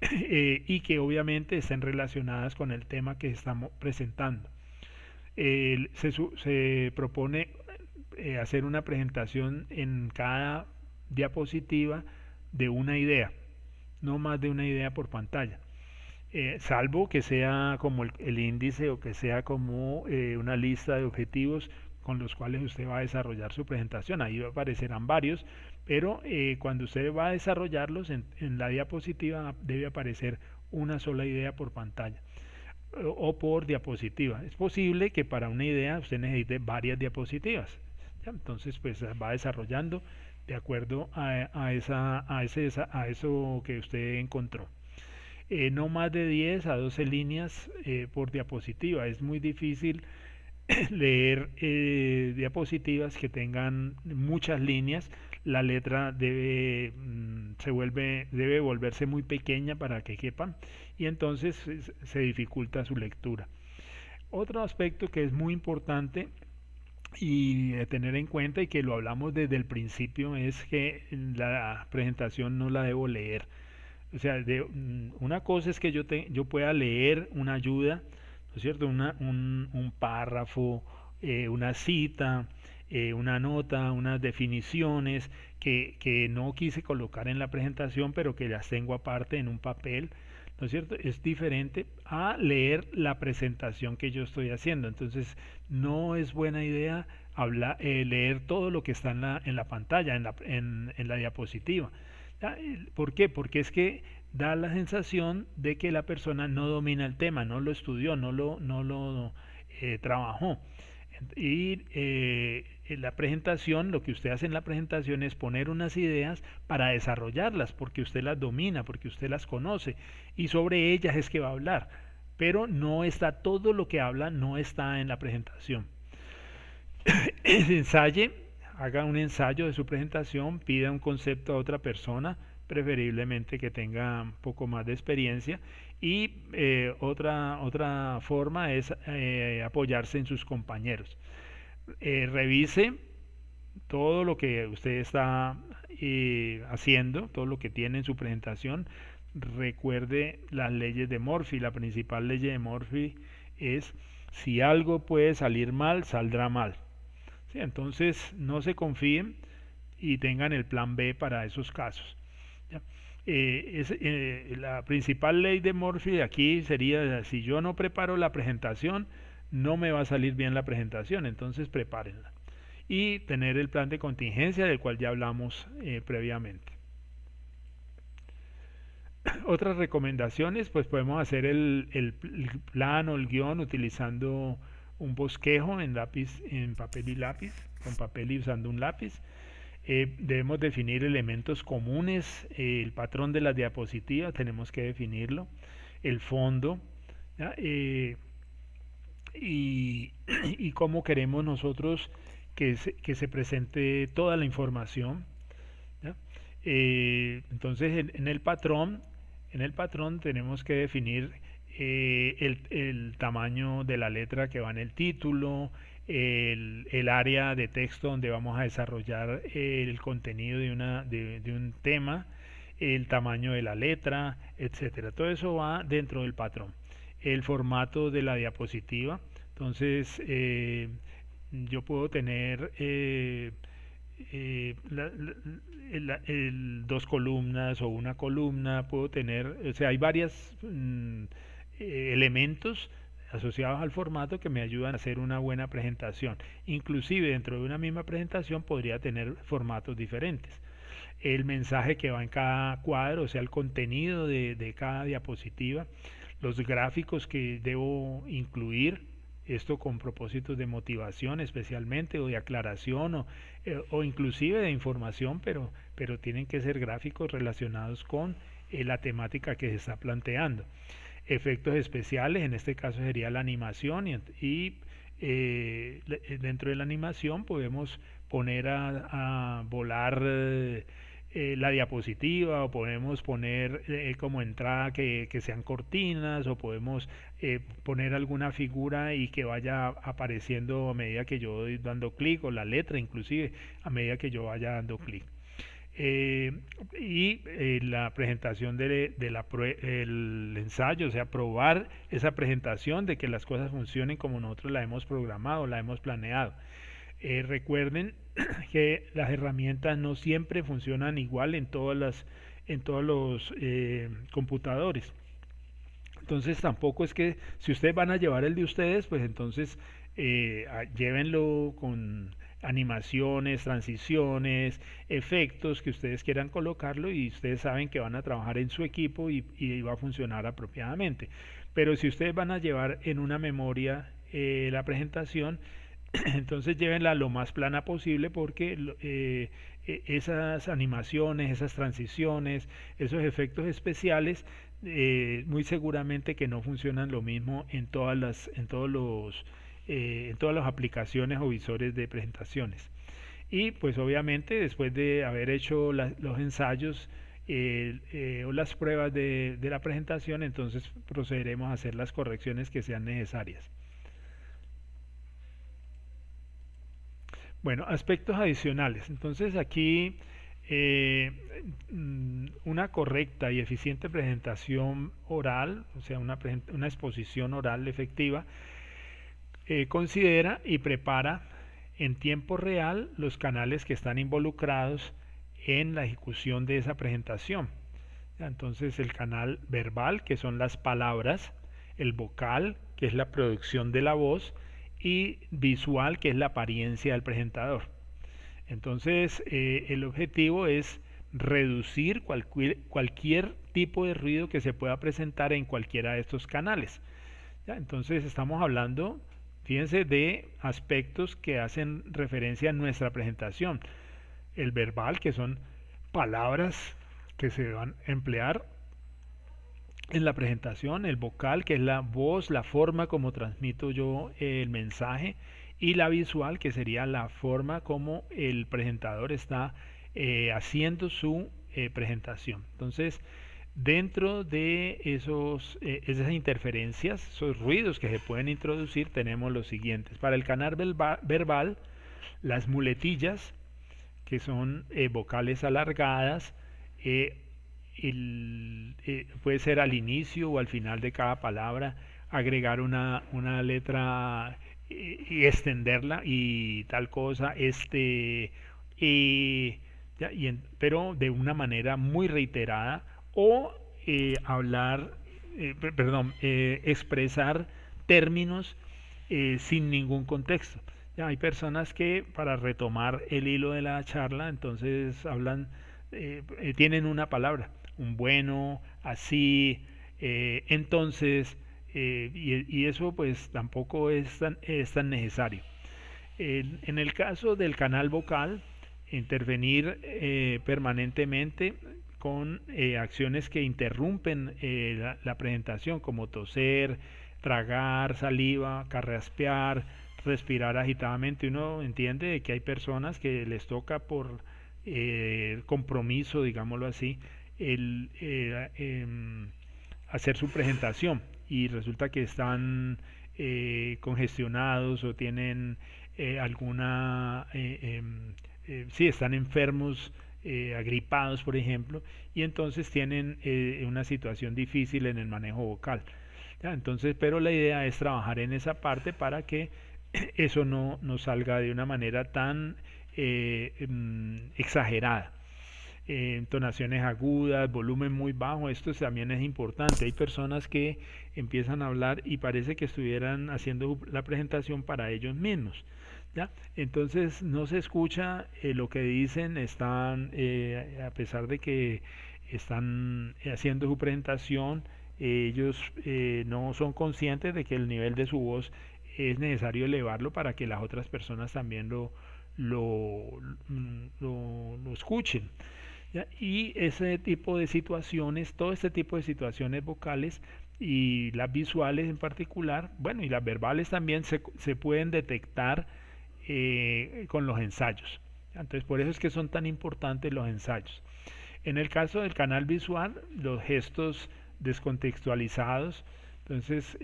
Y que obviamente estén relacionadas con el tema que estamos presentando. Se propone hacer una presentación en cada diapositiva de una idea, no más de una idea por pantalla. Salvo que sea como el índice, o que sea como una lista de objetivos con los cuales usted va a desarrollar su presentación. Ahí aparecerán varios, pero cuando usted va a desarrollarlos en la diapositiva debe aparecer una sola idea por pantalla o por diapositiva. Es posible que para una idea usted necesite varias diapositivas, ¿ya? Entonces pues va desarrollando de acuerdo a eso que usted encontró. No más de 10 a 12 líneas por diapositiva. Es muy difícil leer diapositivas que tengan muchas líneas. La letra debe volverse muy pequeña para que quepan, y entonces se dificulta su lectura. Otro aspecto que es muy importante y de tener en cuenta, y que lo hablamos desde el principio, es que la presentación no la debo leer. O sea, una cosa es que yo pueda leer una ayuda, ¿no es cierto? Un párrafo, una cita, una nota, unas definiciones que no quise colocar en la presentación, pero que las tengo aparte en un papel, ¿no es cierto? Es diferente a leer la presentación que yo estoy haciendo. Entonces, no es buena idea leer todo lo que está en la pantalla, en la diapositiva. ¿Por qué? Porque es que da la sensación de que la persona no domina el tema, no lo estudió, no lo trabajó. Y en la presentación, lo que usted hace en la presentación es poner unas ideas para desarrollarlas, porque usted las domina, porque usted las conoce, y sobre ellas es que va a hablar. Pero no está todo lo que habla, no está en la presentación. Ensaye, haga un ensayo de su presentación, pida un concepto a otra persona, preferiblemente que tenga un poco más de experiencia, y otra forma es apoyarse en sus compañeros. Revise todo lo que usted está haciendo, todo lo que tiene en su presentación. Recuerde las leyes de Murphy. La principal ley de Murphy es: si algo puede salir mal, saldrá mal. ¿Sí? Entonces no se confíen y tengan el plan B para esos casos, ¿ya? La principal ley de Murphy aquí sería: si yo no preparo la presentación, no me va a salir bien la presentación, entonces prepárenla. Y tener el plan de contingencia, del cual ya hablamos previamente. Otras recomendaciones, pues podemos hacer el plan o el guión utilizando un bosquejo en papel y lápiz, con papel y usando un lápiz. Debemos definir elementos comunes, el patrón de las diapositivas tenemos que definirlo, el fondo, ¿ya? Y cómo queremos nosotros que se presente toda la información, ¿ya? Entonces en el patrón tenemos que definir el tamaño de la letra que va en el título, el área de texto donde vamos a desarrollar el contenido de un tema, el tamaño de la letra, etcétera. Todo eso va dentro del patrón. El formato de la diapositiva. Entonces, yo puedo tener dos columnas o una columna, puedo tener, o sea, hay varios elementos asociados al formato que me ayudan a hacer una buena presentación. Inclusive dentro de una misma presentación podría tener formatos diferentes. el mensaje que va en cada cuadro, o sea, el contenido de cada diapositiva, los gráficos que debo incluir, esto con propósitos de motivación especialmente o de aclaración o inclusive de información, pero tienen que ser gráficos relacionados con la temática que se está planteando. Efectos especiales, en este caso sería la animación dentro de la animación podemos poner a volar la diapositiva o podemos poner como entrada que sean cortinas o podemos poner alguna figura y que vaya apareciendo a medida que yo voy dando clic o la letra inclusive a medida que yo vaya dando clic. La presentación el ensayo, o sea, probar esa presentación de que las cosas funcionen como nosotros la hemos programado, la hemos planeado. Recuerden que las herramientas no siempre funcionan igual en todos los computadores. Entonces tampoco es que si ustedes van a llevar el de ustedes, pues entonces llévenlo con animaciones, transiciones, efectos que ustedes quieran colocarlo y ustedes saben que van a trabajar en su equipo y va a funcionar apropiadamente. Pero si ustedes van a llevar en una memoria la presentación, entonces llévenla lo más plana posible porque esas animaciones, esas transiciones, esos efectos especiales, muy seguramente que no funcionan lo mismo en todas las aplicaciones o visores de presentaciones. Y pues obviamente después de haber hecho los ensayos o las pruebas de la presentación, entonces procederemos a hacer las correcciones que sean necesarias. Bueno, aspectos adicionales. Entonces aquí una correcta y eficiente presentación oral, o sea, una exposición oral efectiva, considera y prepara en tiempo real los canales que están involucrados en la ejecución de esa presentación. Entonces el canal verbal, que son las palabras, el vocal, que es la producción de la voz, y visual, que es la apariencia del presentador. Entonces el objetivo es reducir cualquier tipo de ruido que se pueda presentar en cualquiera de estos canales. ¿Ya? Entonces estamos hablando, fíjense, de aspectos que hacen referencia a nuestra presentación. El verbal, que son palabras que se van a emplear en la presentación, el vocal, que es la voz, la forma como transmito yo el mensaje, y la visual, que sería la forma como el presentador está haciendo su presentación. Entonces, dentro de esas interferencias, esos ruidos que se pueden introducir, tenemos los siguientes. Para el canal verbal, las muletillas, que son vocales alargadas, puede ser al inicio o al final de cada palabra, agregar una letra y extenderla y tal cosa, pero de una manera muy reiterada, o expresar términos sin ningún contexto. Ya hay personas que para retomar el hilo de la charla, entonces tienen una palabra, un bueno, así, entonces, y eso pues tampoco es tan necesario. En el caso del canal vocal, intervenir permanentemente con acciones que interrumpen la presentación, como toser, tragar saliva, carraspear, respirar agitadamente. Uno entiende de que hay personas que les toca por compromiso, digámoslo así, hacer su presentación y resulta que están congestionados o tienen están enfermos, agripados por ejemplo, y entonces tienen una situación difícil en el manejo vocal. ¿Ya? Entonces, pero la idea es trabajar en esa parte para que eso no salga de una manera tan exagerada. Entonaciones agudas, volumen muy bajo, esto también es importante. Hay personas que empiezan a hablar y parece que estuvieran haciendo la presentación para ellos mismos. ¿ya? Entonces no se escucha lo que dicen, están, a pesar de que están haciendo su presentación, ellos no son conscientes de que el nivel de su voz es necesario elevarlo para que las otras personas también lo, lo escuchen. ¿Ya? Y ese tipo de situaciones, todo este tipo de situaciones vocales y las visuales en particular, bueno, y las verbales también se pueden detectar con los ensayos. Entonces, por eso es que son tan importantes los ensayos. En el caso del canal visual, los gestos descontextualizados, entonces,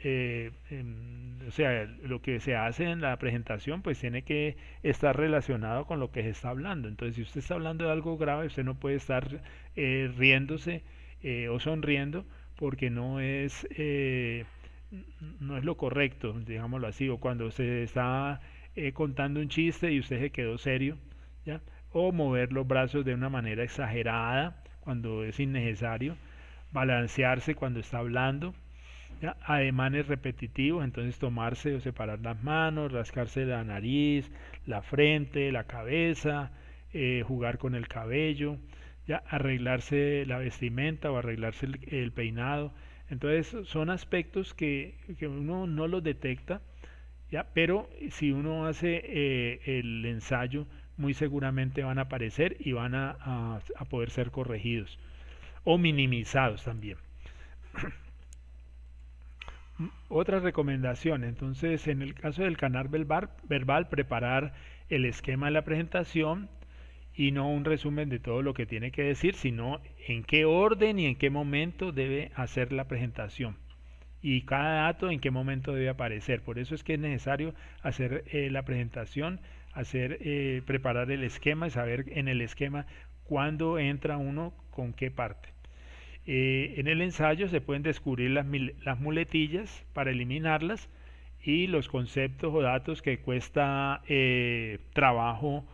o sea, lo que se hace en la presentación, pues tiene que estar relacionado con lo que se está hablando. Entonces, si usted está hablando de algo grave, usted no puede estar riéndose o sonriendo porque no es lo correcto, digámoslo así, o cuando se está contando un chiste y usted se quedó serio, ¿ya? O mover los brazos de una manera exagerada cuando es innecesario, balancearse cuando está hablando, ¿ya? Ademanes repetitivos, entonces tomarse o separar las manos, rascarse la nariz, la frente, la cabeza, jugar con el cabello, ¿ya? Arreglarse la vestimenta o arreglarse el peinado. Entonces son aspectos que uno no los detecta, ¿ya? Pero si uno hace el ensayo, muy seguramente van a aparecer y van a poder ser corregidos o minimizados también. Otra recomendación, entonces, en el caso del canal verbal, preparar el esquema de la presentación y no un resumen de todo lo que tiene que decir, sino en qué orden y en qué momento debe hacer la presentación y cada dato en qué momento debe aparecer. Por eso es que es necesario hacer la presentación, preparar el esquema y saber en el esquema cuándo entra uno con qué parte. En el ensayo se pueden descubrir las muletillas para eliminarlas y los conceptos o datos que cuesta trabajo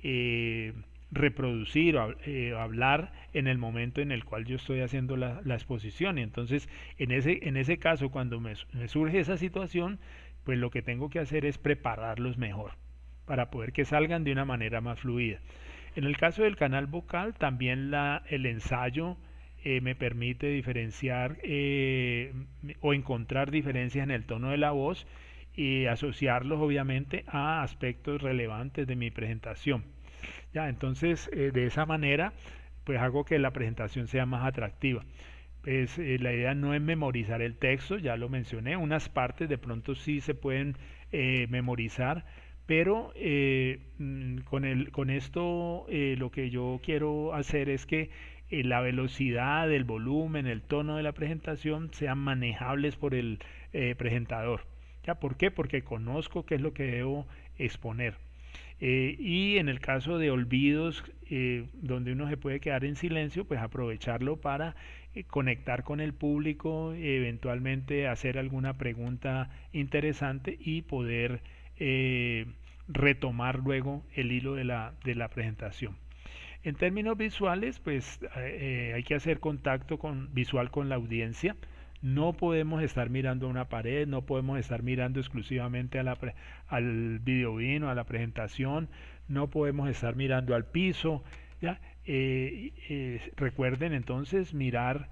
eh, reproducir o hablar en el momento en el cual yo estoy haciendo la exposición. Y entonces, en ese caso, cuando me surge esa situación, pues lo que tengo que hacer es prepararlos mejor para poder que salgan de una manera más fluida. En el caso del canal vocal, también el ensayo me permite diferenciar o encontrar diferencias en el tono de la voz y asociarlos obviamente a aspectos relevantes de mi presentación. Ya, entonces de esa manera pues hago que la presentación sea más atractiva. Pues, la idea no es memorizar el texto, ya lo mencioné, unas partes de pronto sí se pueden memorizar, pero con esto lo que yo quiero hacer es que la velocidad, el volumen, el tono de la presentación sean manejables por el presentador. ¿Ya? ¿Por qué? Porque conozco qué es lo que debo exponer. Y en el caso de olvidos, donde uno se puede quedar en silencio, pues aprovecharlo para conectar con el público, eventualmente hacer alguna pregunta interesante y poder eh, retomar luego el hilo de la presentación. En términos visuales, pues hay que hacer contacto visual con la audiencia. No podemos estar mirando a una pared, no podemos estar mirando exclusivamente al videobeam o a la presentación, no podemos estar mirando al piso. ¿Ya? Recuerden entonces mirar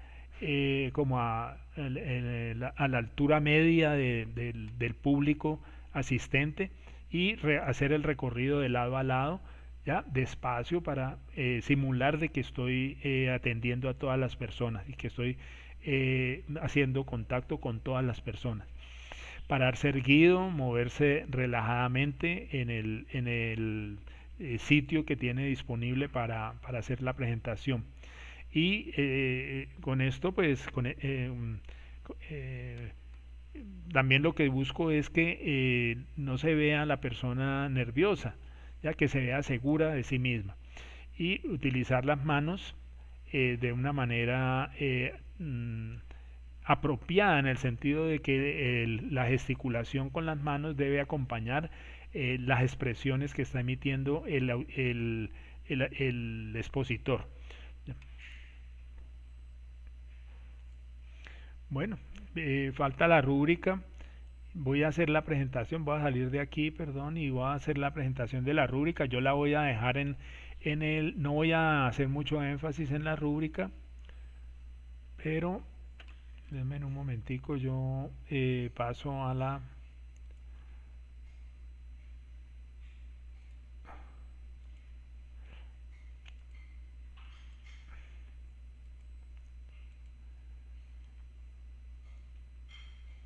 como a la altura media del público asistente y hacer el recorrido de lado a lado, ya despacio para simular de que estoy atendiendo a todas las personas y que estoy haciendo contacto con todas las personas. Pararse erguido, moverse relajadamente en el sitio que tiene disponible para hacer la presentación. Y con esto, pues, eh, también lo que busco es que no se vea la persona nerviosa, ya que se vea segura de sí misma. Y utilizar las manos de una manera apropiada en el sentido de que la gesticulación con las manos debe acompañar las expresiones que está emitiendo el expositor. Bueno, falta la rúbrica voy a hacer la presentación, voy a salir de aquí, perdón, y voy a hacer la presentación de la rúbrica. Yo la voy a dejar no voy a hacer mucho énfasis en la rúbrica, pero denme un momentico, yo paso a la...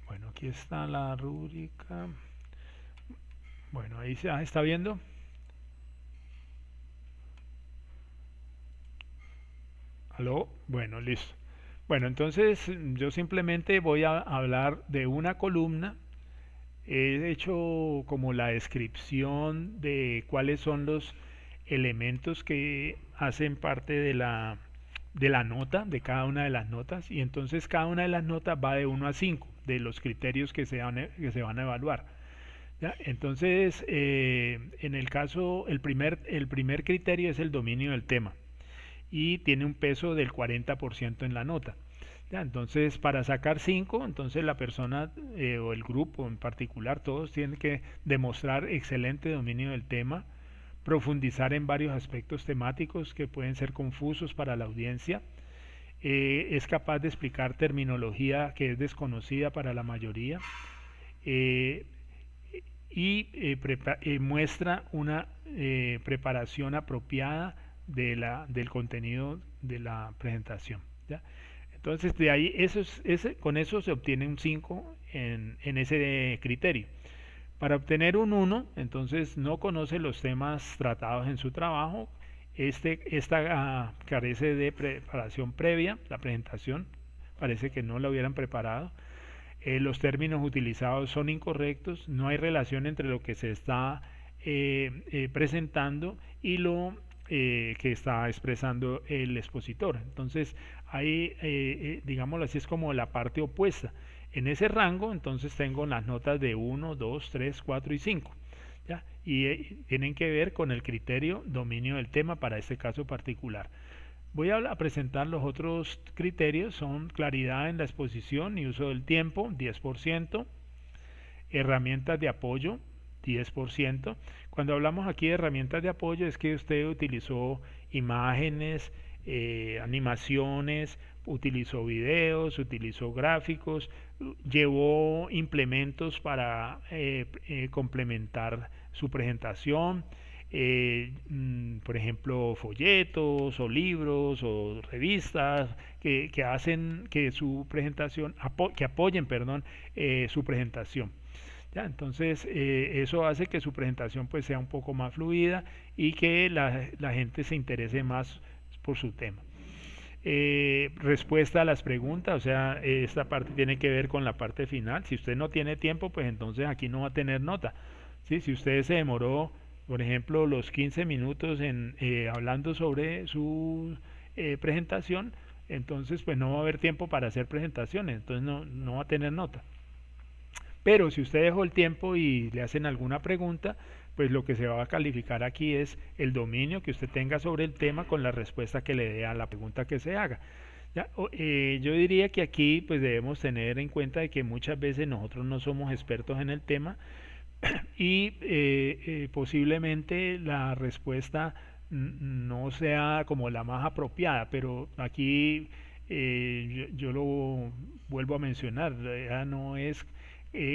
Bueno, aquí está la rúbrica. Bueno, ahí se está viendo. ¿Aló? Bueno, listo. Bueno, entonces yo simplemente voy a hablar de una columna. He hecho como la descripción de cuáles son los elementos que hacen parte de la nota, de cada una de las notas, y entonces cada una de las notas va de 1 a 5 de los criterios que se van a evaluar. ¿Ya? Entonces, en el caso, el primer criterio es el dominio del tema y tiene un peso del 40% en la nota. ¿Ya? Entonces, para sacar 5, entonces la persona o el grupo en particular, todos tienen que demostrar excelente dominio del tema, profundizar en varios aspectos temáticos que pueden ser confusos para la audiencia, es capaz de explicar terminología que es desconocida para la mayoría, eh, y muestra una preparación apropiada del contenido de la presentación. ¿Ya? Entonces, de ahí, con eso se obtiene un 5 en ese criterio. Para obtener un 1, entonces no conoce los temas tratados en su trabajo. Esta carece de preparación previa, la presentación parece que no la hubieran preparado. Los términos utilizados son incorrectos, no hay relación entre lo que se está presentando y lo que está expresando el expositor. Entonces, ahí, digámoslo así, es como la parte opuesta. En ese rango, entonces tengo las notas de 1, 2, 3, 4 y 5. ¿Ya? Y tienen que ver con el criterio dominio del tema para este caso particular. Voy a presentar los otros criterios, son claridad en la exposición y uso del tiempo, 10%, herramientas de apoyo, 10%. Cuando hablamos aquí de herramientas de apoyo es que usted utilizó imágenes, animaciones, utilizó videos, utilizó gráficos, llevó implementos para complementar su presentación, por ejemplo, folletos o libros o revistas que hacen que su presentación, que apoyen, perdón, su presentación. ¿Ya? Entonces, eso hace que su presentación pues sea un poco más fluida y que la gente se interese más por su tema. Respuesta a las preguntas, o sea, esta parte tiene que ver con la parte final. Si usted no tiene tiempo, pues entonces aquí no va a tener nota. ¿Sí? Si usted se demoró, por ejemplo, los 15 minutos hablando sobre su presentación, entonces pues no va a haber tiempo para hacer presentaciones, entonces no va a tener nota. Pero si usted dejó el tiempo y le hacen alguna pregunta, pues lo que se va a calificar aquí es el dominio que usted tenga sobre el tema con la respuesta que le dé a la pregunta que se haga. ¿Ya? Yo diría que aquí pues debemos tener en cuenta de que muchas veces nosotros no somos expertos en el tema y posiblemente la respuesta no sea como la más apropiada, pero aquí yo lo vuelvo a mencionar, ya no es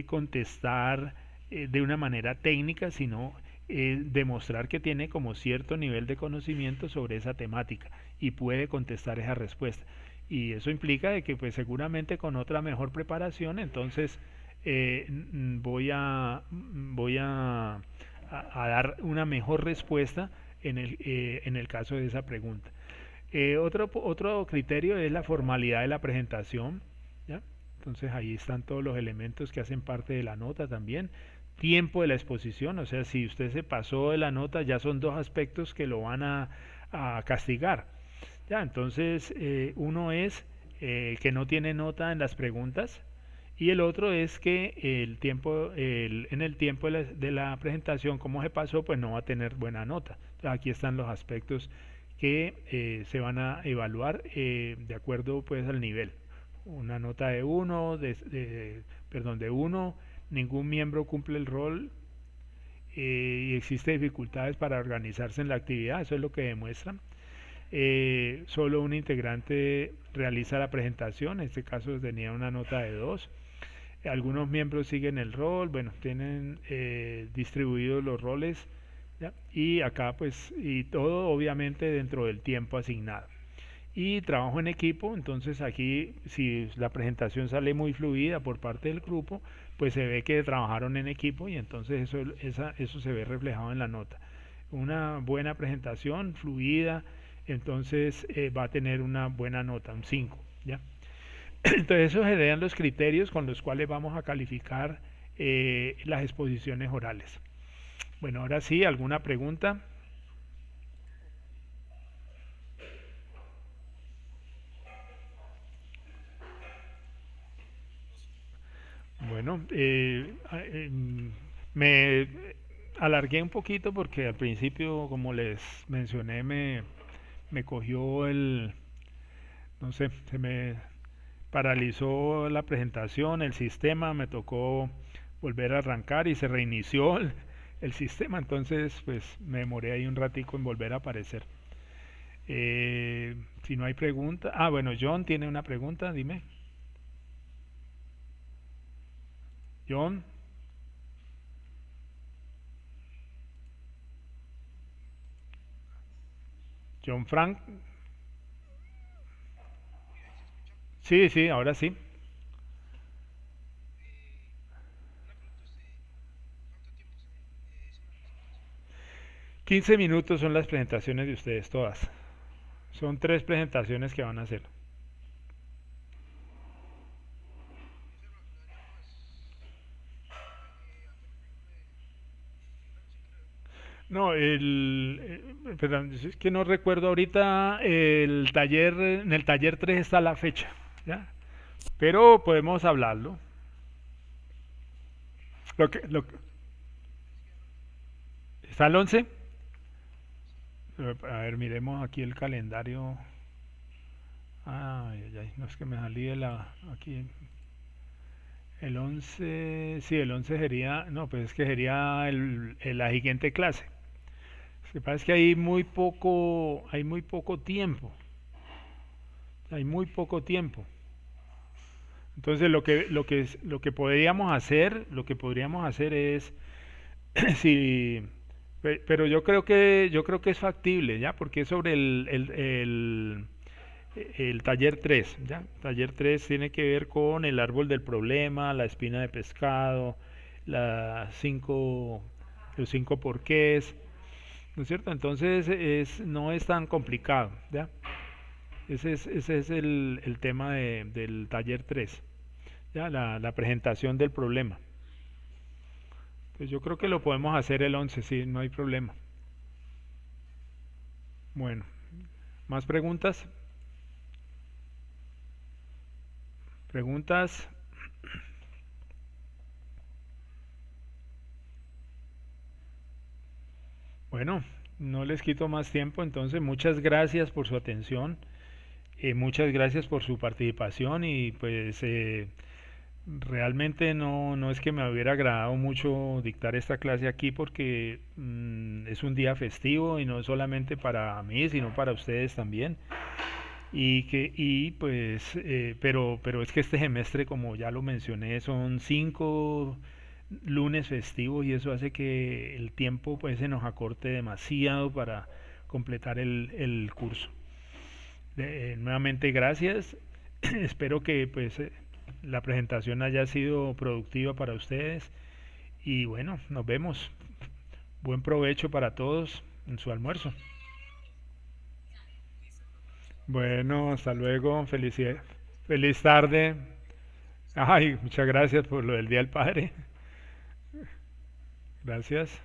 contestar de una manera técnica, sino demostrar que tiene como cierto nivel de conocimiento sobre esa temática y puede contestar esa respuesta. Y eso implica de que pues seguramente con otra mejor preparación, entonces voy a dar una mejor respuesta en el caso de esa pregunta. Otro criterio es la formalidad de la presentación. ¿Ya? Entonces ahí están todos los elementos que hacen parte de la nota también. Tiempo de la exposición, o sea, si usted se pasó de la nota, ya son dos aspectos que lo van a castigar. ¿Ya? Entonces, uno es que no tiene nota en las preguntas y el otro es que en el tiempo de la presentación, como se pasó, pues no va a tener buena nota. Entonces, aquí están los aspectos que se van a evaluar de acuerdo pues al nivel. Una nota de 1, perdón, de 1, ningún miembro cumple el rol y existe dificultades para organizarse en la actividad, eso es lo que demuestran. Solo un integrante realiza la presentación, en este caso tenía una nota de 2. Algunos miembros siguen el rol, bueno, tienen distribuidos los roles, ¿ya? Y acá pues, y todo obviamente dentro del tiempo asignado. Y trabajo en equipo, entonces aquí si la presentación sale muy fluida por parte del grupo, pues se ve que trabajaron en equipo y entonces eso se ve reflejado en la nota. Una buena presentación fluida, entonces va a tener una buena nota, un 5, ¿ya? Entonces esos serían los criterios con los cuales vamos a calificar las exposiciones orales. Bueno, ahora sí, ¿alguna pregunta? Bueno, me alargué un poquito porque al principio, como les mencioné, me cogió no sé, se me paralizó la presentación, el sistema, me tocó volver a arrancar y se reinició el sistema, entonces pues me demoré ahí un ratico en volver a aparecer. Si no hay pregunta, bueno, John tiene una pregunta, dime. John, John Frank, sí, sí, ahora sí. 15 minutos son las presentaciones de ustedes todas. Son 3 presentaciones que van a hacer. No, perdón, es que no recuerdo ahorita el taller, en el taller 3 está la fecha, ¿ya? Pero podemos hablarlo. ¿Está el 11? A ver, miremos aquí el calendario. Ay, ay, ay, no es que me salí de aquí. El 11, sí, el 11 sería, no, pues es que sería la siguiente clase. Lo que pasa es que hay muy poco tiempo, hay muy poco tiempo. Entonces lo que podríamos hacer es si pero yo creo que es factible, ¿ya? Porque es sobre el taller 3, ¿ya? Taller 3 tiene que ver con el árbol del problema, la espina de pescado, las cinco, los 5 porqués, ¿no es cierto? Entonces no es tan complicado, ¿ya? Ese es el tema del taller 3, ¿ya? La presentación del problema. Pues yo creo que lo podemos hacer el 11, sí, no hay problema. Bueno, ¿más preguntas? ¿Preguntas? Bueno, no les quito más tiempo, entonces muchas gracias por su atención, muchas gracias por su participación y pues realmente no es que me hubiera agradado mucho dictar esta clase aquí porque es un día festivo y no solamente para mí, sino para ustedes también. Pero es que este semestre, como ya lo mencioné, son 5 lunes festivos y eso hace que el tiempo pues se nos acorte demasiado para completar el curso. Nuevamente gracias. Espero que pues la presentación haya sido productiva para ustedes y bueno, nos vemos. Buen provecho para todos en su almuerzo. Bueno, hasta luego. Feliz tarde. Ay, muchas gracias por lo del Día del Padre. Gracias.